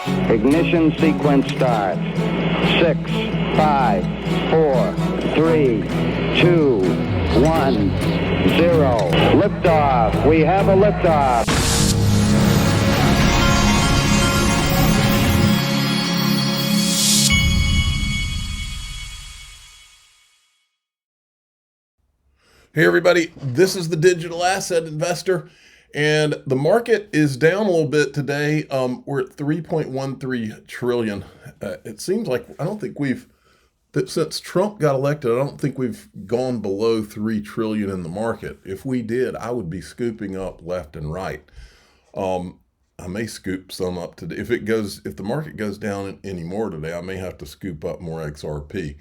Ignition sequence starts. 6, 5, 4, 3, 2, 1, 0. Liftoff. We have a liftoff. Hey everybody, this is the Digital Asset Investor, and the market is down a little bit today. We're at 3.13 trillion. It seems like, since Trump got elected, I don't think we've gone below 3 trillion in the market. If we did, I would be scooping up left and right. I may scoop some up today. If the market goes down any more today, I may have to scoop up more XRP.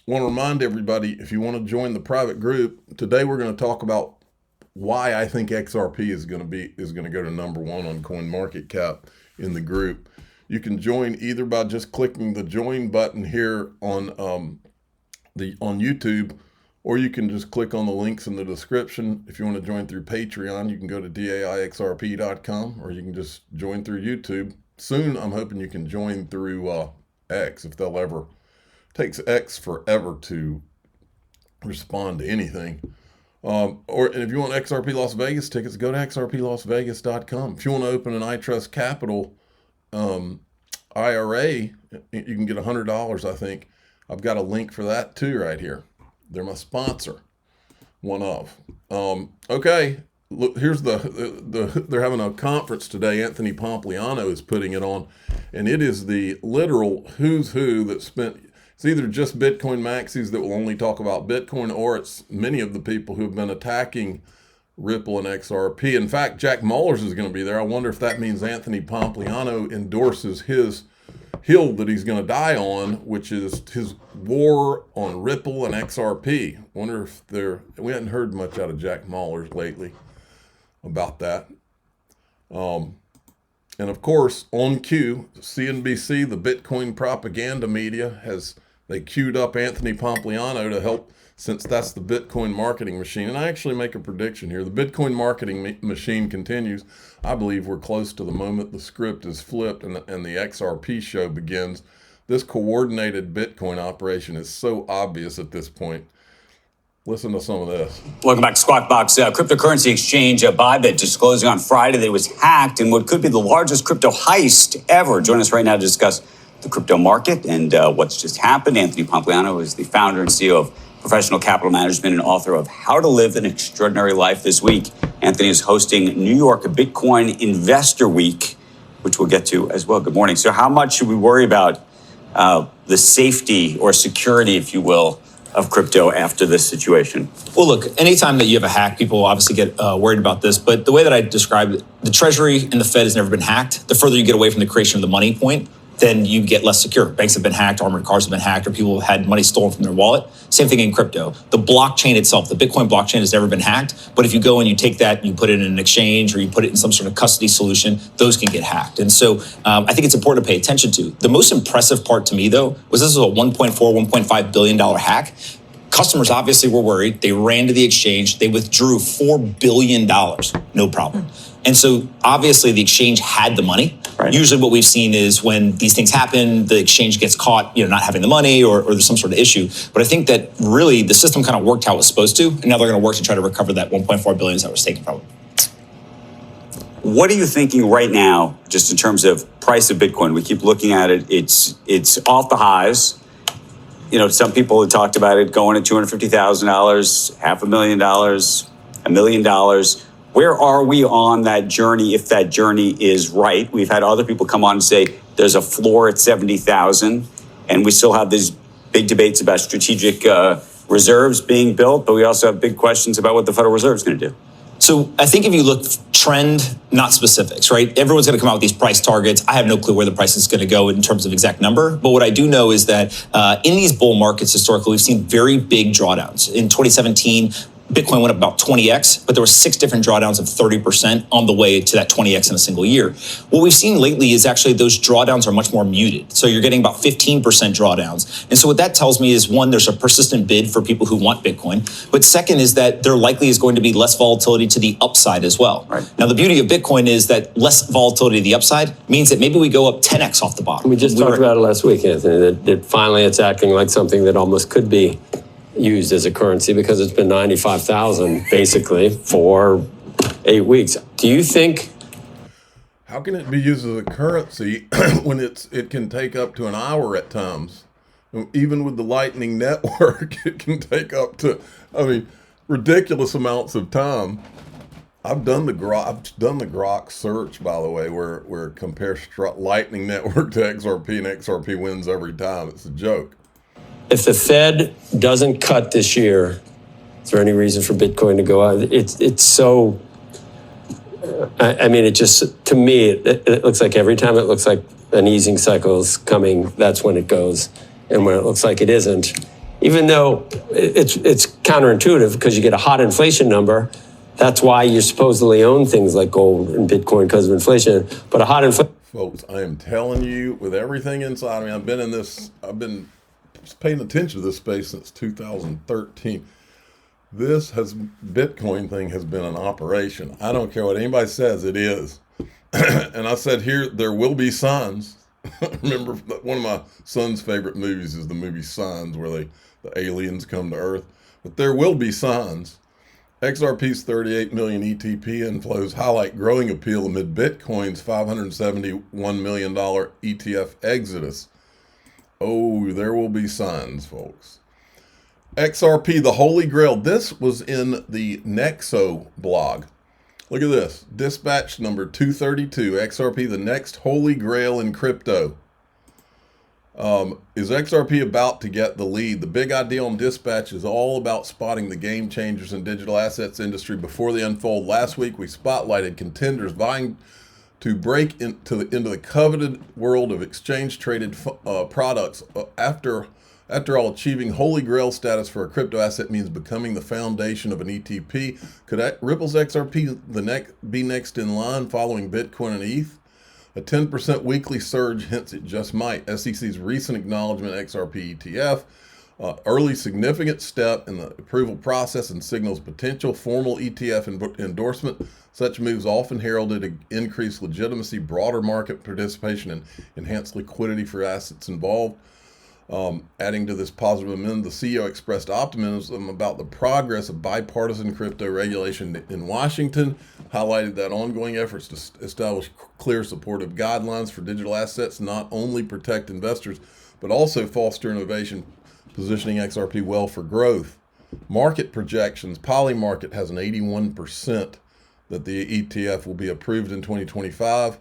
Want to remind everybody, if you want to join the private group, today we're going to talk about why I think XRP is going to go to #1 on CoinMarketCap in the group. You can join either by just clicking the join button here on YouTube, or you can just click on the links in the description. If you want to join through Patreon, you can go to daixrp.com, or you can just join through YouTube. Soon, I'm hoping you can join through X, if they'll ever. Takes X forever to respond to anything. And if you want XRP Las Vegas tickets, go to xrplasvegas.com. If you want to open an iTrustCapital IRA, you can get $100, I think. I've got a link for that too right here. They're my sponsor, one of. Okay, look, here's they're having a conference today. Anthony Pompliano is putting it on, and it is the literal who's who that spent. It's either just Bitcoin maxis that will only talk about Bitcoin, or it's many of the people who have been attacking Ripple and XRP. In fact, Jack Mullers is going to be there. I wonder if that means Anthony Pompliano endorses his hill that he's going to die on, which is his war on Ripple and XRP. Wonder if we hadn't heard much out of Jack Mullers lately about that. And of course, on cue, CNBC, the Bitcoin propaganda media, they queued up Anthony Pompliano to help, since that's the Bitcoin marketing machine. And I actually make a prediction here. The Bitcoin marketing machine continues. I believe we're close to the moment the script is flipped and the XRP show begins. This coordinated Bitcoin operation is so obvious at this point. Listen to some of this. Welcome back to Squawk Box. Cryptocurrency exchange Bybit disclosing on Friday that it was hacked in what could be the largest crypto heist ever. Join us right now to discuss the crypto market and what's just happened. Anthony Pompliano is the founder and CEO of Professional Capital Management and author of How to Live an Extraordinary Life. This week, Anthony is hosting New York Bitcoin Investor Week, which we'll get to as well. Good morning. So how much should we worry about the safety or security, if you will, of crypto after this situation? Well, look, anytime that you have a hack, people obviously get worried about this. But the way that I describe it, the Treasury and the Fed has never been hacked. The further you get away from the creation of the money point, then you get less secure. Banks have been hacked, armored cars have been hacked, or people have had money stolen from their wallet. Same thing in crypto. The blockchain itself, the Bitcoin blockchain has never been hacked. But if you go and you take that, you put it in an exchange, or you put it in some sort of custody solution, those can get hacked. And so I think it's important to pay attention to. The most impressive part to me, though, was this was a $1.5 billion hack. Customers obviously were worried. They ran to the exchange. They withdrew $4 billion. No problem. And so obviously the exchange had the money. Right. Usually what we've seen is when these things happen, the exchange gets caught, not having the money or there's some sort of issue. But I think that really the system kind of worked how it was supposed to. And now they're going to work to try to recover that $1.4 billion that was taken from them. What are you thinking right now, just in terms of price of Bitcoin? We keep looking at it. It's off the highs. Some people have talked about it going to $250,000, $500,000, $1 million. Where are we on that journey, if that journey is right? We've had other people come on and say there's a floor at 70,000, and we still have these big debates about strategic reserves being built, but we also have big questions about what the Federal Reserve is going to do. So I think if you look trend, not specifics, right? Everyone's going to come out with these price targets. I have no clue where the price is going to go in terms of exact number. But what I do know is that in these bull markets, historically, we've seen very big drawdowns. In 2017, Bitcoin went up about 20x, but there were 6 different drawdowns of 30% on the way to that 20x in a single year. What we've seen lately is actually those drawdowns are much more muted. So you're getting about 15% drawdowns. And so what that tells me is, one, there's a persistent bid for people who want Bitcoin. But second is that there likely is going to be less volatility to the upside as well. Right. Now, the beauty of Bitcoin is that less volatility to the upside means that maybe we go up 10x off the bottom. We just talked about it last week, Anthony, that finally it's acting like something that almost could be used as a currency, because it's been 95,000 basically for 8 weeks. Do you think? How can it be used as a currency when it can take up to an hour at times? Even with the Lightning Network, it can take up to, ridiculous amounts of time. I've done the Grok search, by the way, where it compares Lightning Network to XRP, and XRP wins every time. It's a joke. If the Fed doesn't cut this year, is there any reason for Bitcoin to go out? It's so, it just, to me, it looks like every time it looks like an easing cycle is coming, that's when it goes. And when it looks like it isn't, even though it's counterintuitive because you get a hot inflation number, that's why you supposedly own things like gold and Bitcoin because of inflation. But a hot inflation. Folks, I am telling you, with everything inside me, I've been paying attention to this space since 2013. Bitcoin thing has been an operation. I don't care what anybody says, it is. And I said here, there will be signs. Remember, one of my son's favorite movies is the movie Signs, where the aliens come to Earth. But there will be signs. XRP's 38 million ETP inflows highlight growing appeal amid Bitcoin's $571 million ETF exodus. Oh, there will be signs, folks. XRP, the Holy Grail. This was in the Nexo blog. Look at this. Dispatch number 232. XRP, the next Holy Grail in crypto. Is XRP about to get the lead? The big idea on Dispatch is all about spotting the game changers in digital assets industry before they unfold. Last week, we spotlighted contenders vying to break into the coveted world of exchange-traded products. After all, achieving Holy Grail status for a crypto asset means becoming the foundation of an ETP. Could Ripple's XRP be next in line following Bitcoin and ETH? A 10% weekly surge hints it just might. SEC's recent acknowledgement XRP ETF, early significant step in the approval process and signals potential formal ETF endorsement. Such moves often heralded increased legitimacy, broader market participation, and enhanced liquidity for assets involved. Adding to this positive momentum, the CEO expressed optimism about the progress of bipartisan crypto regulation in Washington, highlighted that ongoing efforts to establish clear supportive guidelines for digital assets not only protect investors, but also foster innovation, positioning XRP well for growth. Market projections, Polymarket has an 81% that the ETF will be approved in 2025.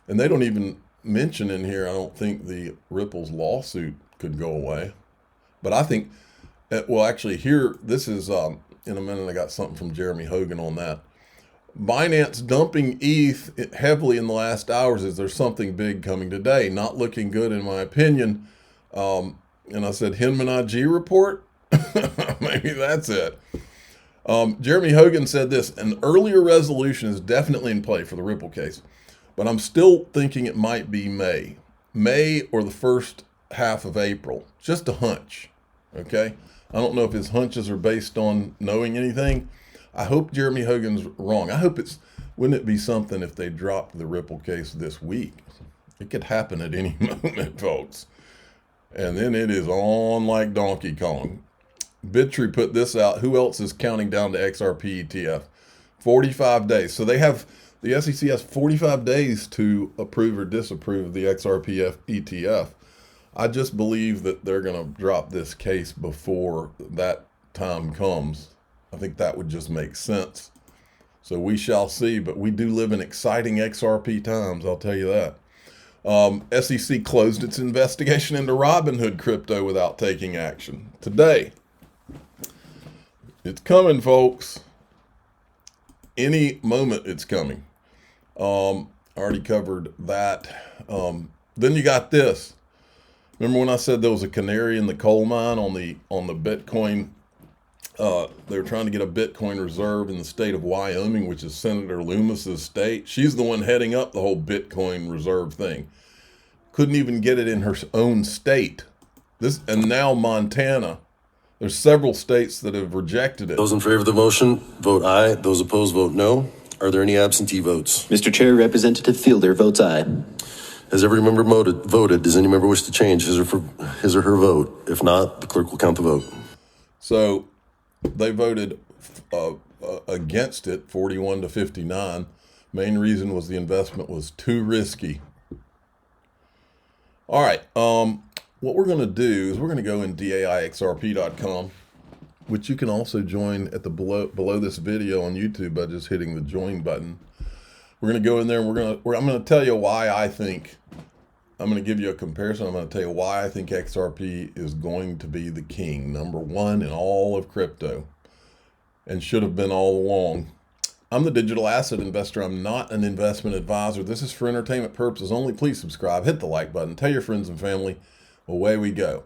And they don't even mention in here, I don't think the Ripple's lawsuit could go away. But I think, well, actually here, this is, in a minute, I got something from Jeremy Hogan on that. Binance dumping ETH heavily in the last hours. Is there something big coming today? Not looking good, in my opinion. And I said, Hinman IG report? Maybe that's it. Jeremy Hogan said this: an earlier resolution is definitely in play for the Ripple case, but I'm still thinking it might be May or the first half of April. Just a hunch, okay? I don't know if his hunches are based on knowing anything. I hope Jeremy Hogan's wrong. I hope wouldn't it be something if they dropped the Ripple case this week? It could happen at any moment, folks. And then it is on like Donkey Kong. Bitree put this out. Who else is counting down to XRP ETF? 45 days. So the SEC has 45 days to approve or disapprove the XRP ETF. I just believe that they're going to drop this case before that time comes. I think that would just make sense. So we shall see, but we do live in exciting XRP times, I'll tell you that. SEC closed its investigation into Robinhood crypto without taking action. Today, it's coming, folks. Any moment it's coming. I already covered that. Then you got this. Remember when I said there was a canary in the coal mine on the Bitcoin They're trying to get a Bitcoin reserve in the state of Wyoming, which is Senator Loomis's state. She's the one heading up the whole Bitcoin reserve thing. Couldn't even get it in her own state. And now Montana. There's several states that have rejected it. Those in favor of the motion, vote aye. Those opposed, vote no. Are there any absentee votes? Mr. Chair, Representative Fielder votes aye. Has every member voted? Does any member wish to change his or her vote? If not, the clerk will count the vote. So they voted against it, 41 to 59. Main reason was the investment was too risky. All right. What we're going to do is we're going to go in DAIXRP.com, which you can also join at the below this video on YouTube by just hitting the join button. We're going to go in there and I'm going to tell you why I'm going to give you a comparison. I'm going to tell you why I think XRP is going to be the king, number one in all of crypto, and should have been all along. I'm the digital asset investor. I'm not an investment advisor. This is for entertainment purposes only. Please subscribe, hit the like button, tell your friends and family. Away we go.